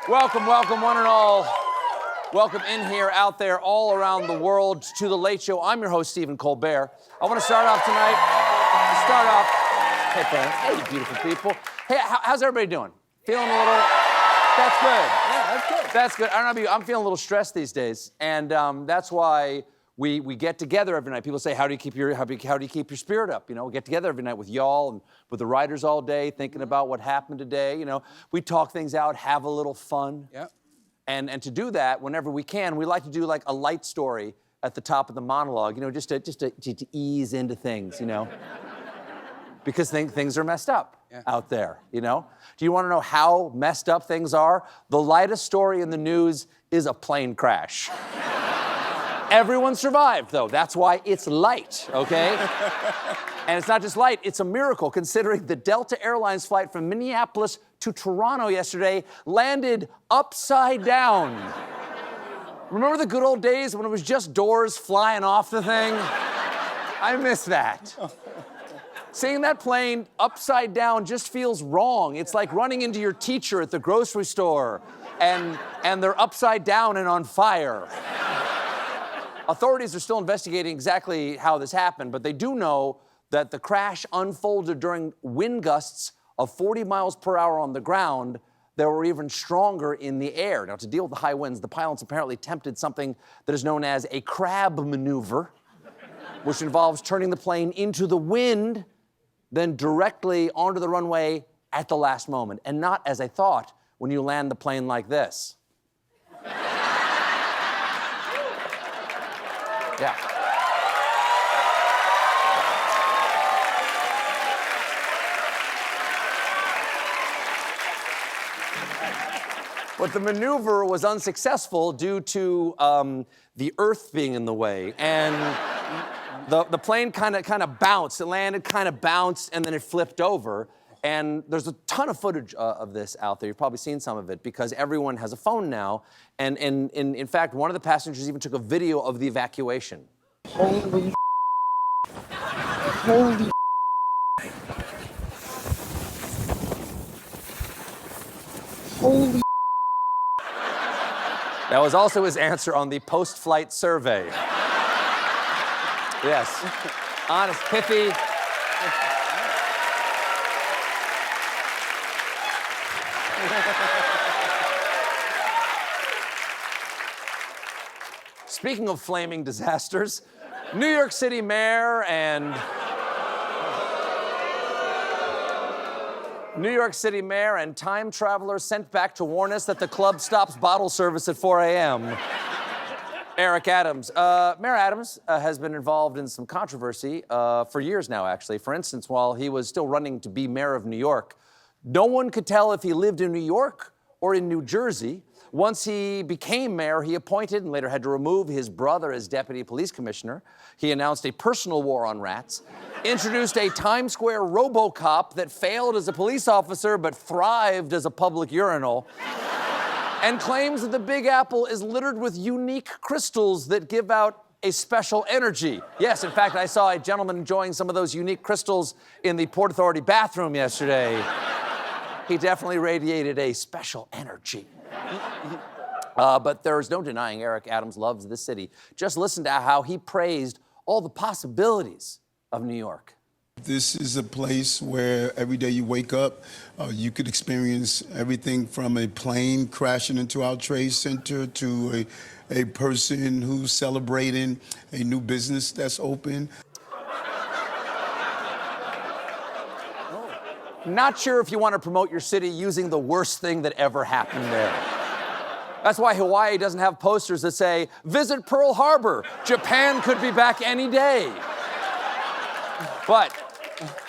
Welcome, welcome, one and all. Welcome in here, out there, all around the world to The Late Show. I'm your host, Stephen Colbert. I want to start off tonight. Hey, friends. Hey, you beautiful people. Hey, how's everybody doing? Feeling a little... That's good. Yeah, that's good. That's good. I don't know about you, I'm feeling a little stressed these days, and that's why we get together every night. People say, how do you keep your spirit up? You know, we get together every night with y'all and with the writers all day, thinking about what happened today. You know, we talk things out, have a little fun. Yeah. And to do that, whenever we can, we like to do like a light story at the top of the monologue, you know, just to ease into things, you know, because things are messed up out there, you know. Do you want to know how messed up things are? The lightest story in the news is a plane crash. Everyone survived, though. That's why it's light, okay? And it's not just light, it's a miracle, considering the Delta Airlines flight from Minneapolis to Toronto yesterday landed upside down. Remember the good old days when it was just doors flying off the thing? I miss that. Seeing that plane upside down just feels wrong. It's like running into your teacher at the grocery store and they're upside down and on fire. Authorities are still investigating exactly how this happened, but they do know that the crash unfolded during wind gusts of 40 miles per hour on the ground that were even stronger in the air. Now, to deal with the high winds, the pilots apparently attempted something that is known as a crab maneuver, which involves turning the plane into the wind, then directly onto the runway at the last moment, and not, as I thought, when you land the plane like this. Yeah. But the maneuver was unsuccessful due to the earth being in the way, and the plane kind of bounced. It landed, kind of bounced, and then it flipped over. And there's a ton of footage of this out there. You've probably seen some of it because everyone has a phone now. And in fact, one of the passengers even took a video of the evacuation. Holy That was also his answer on the post-flight survey. Yes. Honest, pithy. Speaking of flaming disasters, New York City mayor and time traveler sent back to warn us that the club stops bottle service at 4 a.m. Eric Adams. Mayor Adams has been involved in some controversy for years now, actually. For instance, while he was still running to be mayor of New York, no one could tell if he lived in New York or in New Jersey. Once he became mayor, he appointed and later had to remove his brother as deputy police commissioner. He announced a personal war on rats, introduced a Times Square RoboCop that failed as a police officer but thrived as a public urinal, and claims that the Big Apple is littered with unique crystals that give out a special energy. Yes, in fact, I saw a gentleman enjoying some of those unique crystals in the Port Authority bathroom yesterday. He definitely radiated a special energy. But there's no denying Eric Adams loves this city. Just listen to how he praised all the possibilities of New York. This is a place where every day you wake up, you could experience everything from a plane crashing into our trade center to a person who's celebrating a new business that's open. Not sure if you want to promote your city using the worst thing that ever happened there. That's why Hawaii doesn't have posters that say, "Visit Pearl Harbor. Japan could be back any day." But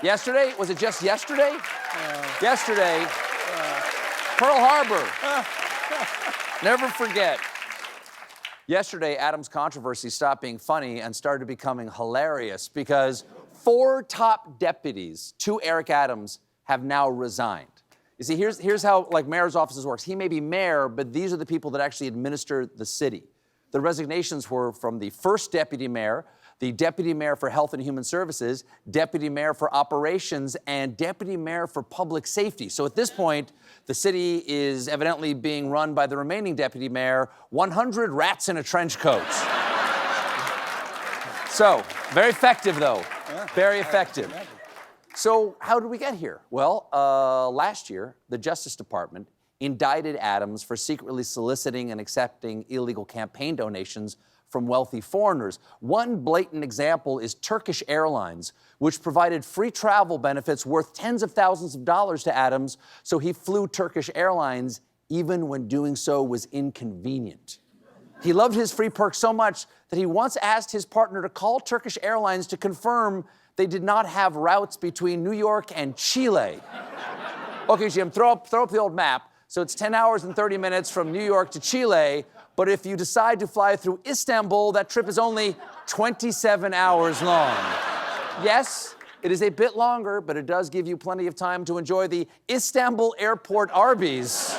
yesterday, was it just yesterday? Yesterday, Pearl Harbor. Never forget. Yesterday, Adams' controversy stopped being funny and started becoming hilarious because 4 top deputies to Eric Adams have now resigned. You see, here's how, like, mayor's offices works. He may be mayor, but these are the people that actually administer the city. The resignations were from the first deputy mayor, the deputy mayor for Health and Human Services, deputy mayor for Operations, and deputy mayor for Public Safety. So at this point, the city is evidently being run by the remaining deputy mayor, 100 rats in a trench coat. So, very effective, though. Very effective. So, how did we get here? Well, last year, the Justice Department indicted Adams for secretly soliciting and accepting illegal campaign donations from wealthy foreigners. One blatant example is Turkish Airlines, which provided free travel benefits worth tens of thousands of dollars to Adams, so he flew Turkish Airlines even when doing so was inconvenient. He loved his free perks so much that he once asked his partner to call Turkish Airlines to confirm they did not have routes between New York and Chile. Okay, Jim, throw up the old map. So it's 10 hours and 30 minutes from New York to Chile, but if you decide to fly through Istanbul, that trip is only 27 hours long. Yes, it is a bit longer, but it does give you plenty of time to enjoy the Istanbul Airport Arby's.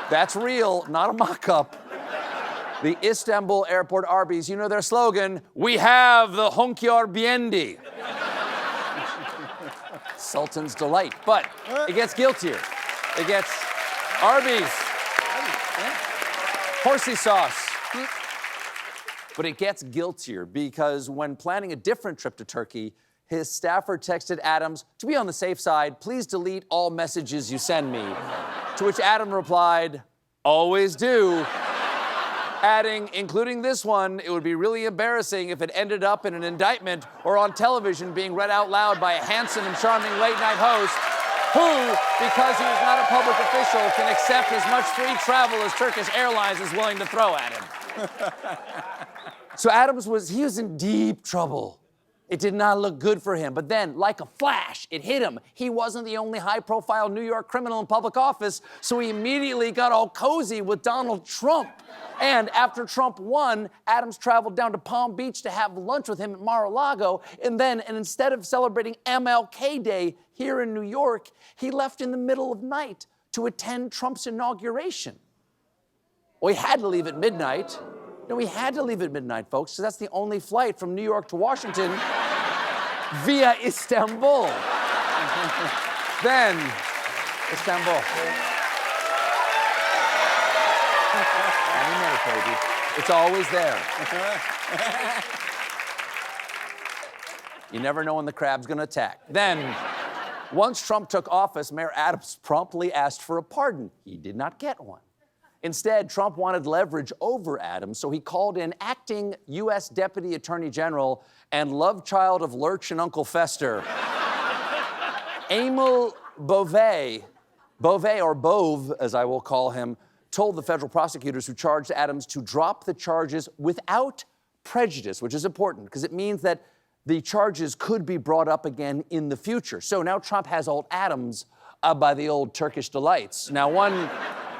That's real, not a mock-up. The Istanbul Airport Arby's, you know their slogan, "We have the Honkyar Biendi." Sultan's delight, but it gets guiltier. It gets Arby's. Horsey sauce. But it gets guiltier because when planning a different trip to Turkey, his staffer texted Adams, "To be on the safe side, please delete all messages you send me." To which Adam replied, "Always do." Adding, "Including this one, it would be really embarrassing if it ended up in an indictment or on television being read out loud by a handsome and charming late-night host who, because he is not a public official, can accept as much free travel as Turkish Airlines is willing to throw at him." So Adams was in deep trouble. It did not look good for him. But then, like a flash, it hit him. He wasn't the only high-profile New York criminal in public office, so he immediately got all cozy with Donald Trump. And after Trump won, Adams traveled down to Palm Beach to have lunch with him at Mar-a-Lago, and instead of celebrating MLK Day here in New York, he left in the middle of night to attend Trump's inauguration. Well, he had to leave at midnight. No, we had to leave at midnight, folks, because that's the only flight from New York to Washington via Istanbul. Then, Istanbul. Any minute, baby. It's always there. You never know when the crab's gonna attack. Then, once Trump took office, Mayor Adams promptly asked for a pardon. He did not get one. Instead, Trump wanted leverage over Adams, so he called in acting U.S. Deputy Attorney General and love child of Lurch and Uncle Fester, Emil Bove, or Bove, as I will call him, told the federal prosecutors who charged Adams to drop the charges without prejudice, which is important because it means that the charges could be brought up again in the future. So now Trump has old Adams by the old Turkish delights. Now,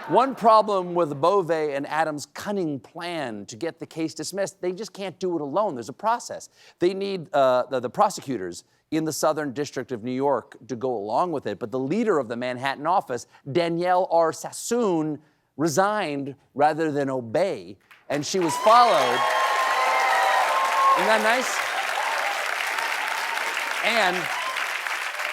one problem with Bove and Adams' cunning plan to get the case dismissed, they just can't do it alone. There's a process. They need the prosecutors in the Southern District of New York to go along with it. But the leader of the Manhattan office, Danielle R. Sassoon, resigned rather than obey, and she was followed. Isn't that nice? And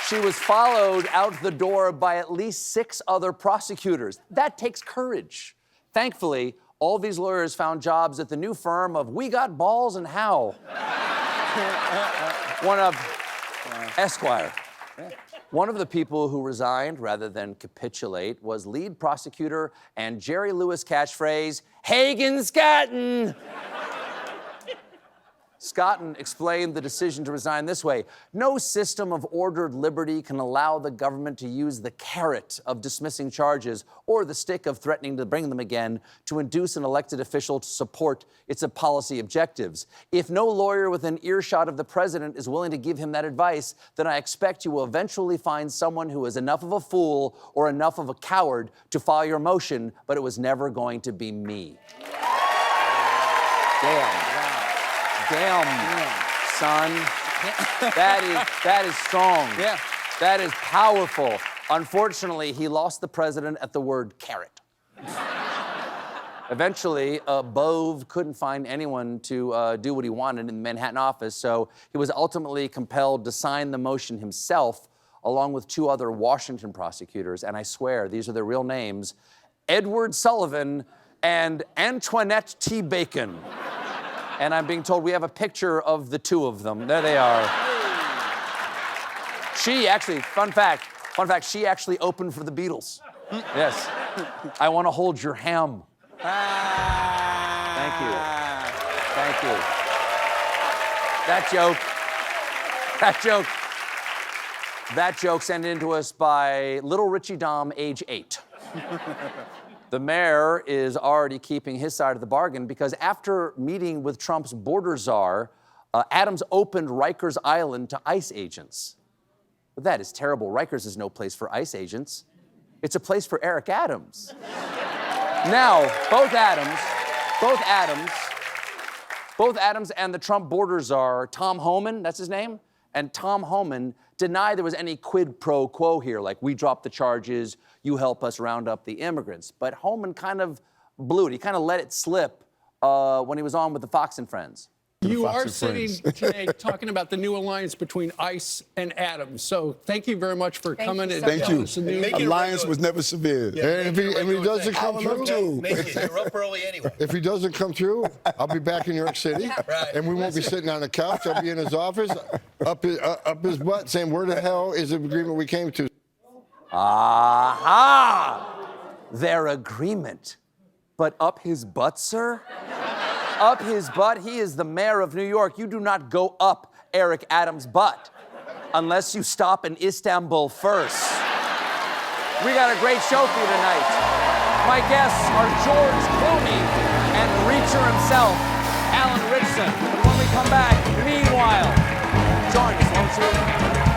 she was followed out the door by at least 6 other prosecutors. That takes courage. Thankfully, all these lawyers found jobs at the new firm of We Got Balls and How. One of Esquire. One of the people who resigned rather than capitulate was lead prosecutor and Jerry Lewis catchphrase, Hagen Scotton. Scotton explained the decision to resign this way: "No system of ordered liberty can allow the government to use the carrot of dismissing charges or the stick of threatening to bring them again to induce an elected official to support its policy objectives. If no lawyer within earshot of the president is willing to give him that advice, then I expect you will eventually find someone who is enough of a fool or enough of a coward to file your motion, but it was never going to be me." Damn, son. That is strong. Yeah. That is powerful. Unfortunately, he lost the president at the word carrot. Eventually, Bove couldn't find anyone to do what he wanted in the Manhattan office, so he was ultimately compelled to sign the motion himself, along with 2 other Washington prosecutors, and I swear, these are their real names, Edward Sullivan and Antoinette T. Bacon. And I'm being told we have a picture of the 2 of them. There they are. She actually, fun fact, she actually opened for the Beatles. Yes. I want to hold your ham. Thank you. Thank you. That joke sent in to us by Little Richie Dom, age 8. The mayor is already keeping his side of the bargain because after meeting with Trump's border czar, Adams opened Rikers Island to ICE agents. But that is terrible. Rikers is no place for ICE agents. It's a place for Eric Adams. Now, both Adams and the Trump border czar, Tom Homan, that's his name, and Tom Homan deny there was any quid pro quo here, like we dropped the charges, you help us round up the immigrants. But Homan kind of blew it. He kind of let it slip when he was on with the Fox and Friends. You are sitting today talking about the new alliance between ICE and Adams. So thank you very much for coming. Thank you. Alliance was never severe. Yeah, and if he doesn't come through, you're up early anyway. if he doesn't come through, I'll be back in New York City, and we won't be sitting on the couch. I'll be in his office, up his butt, saying, "Where the hell is the agreement we came to?" Aha! Their agreement. But up his butt, sir? Up his butt? He is the mayor of New York. You do not go up Eric Adams' butt unless you stop in Istanbul first. We got a great show for you tonight. My guests are George Clooney and Reacher himself, Alan Ritchson. When we come back, meanwhile, join us, won't you?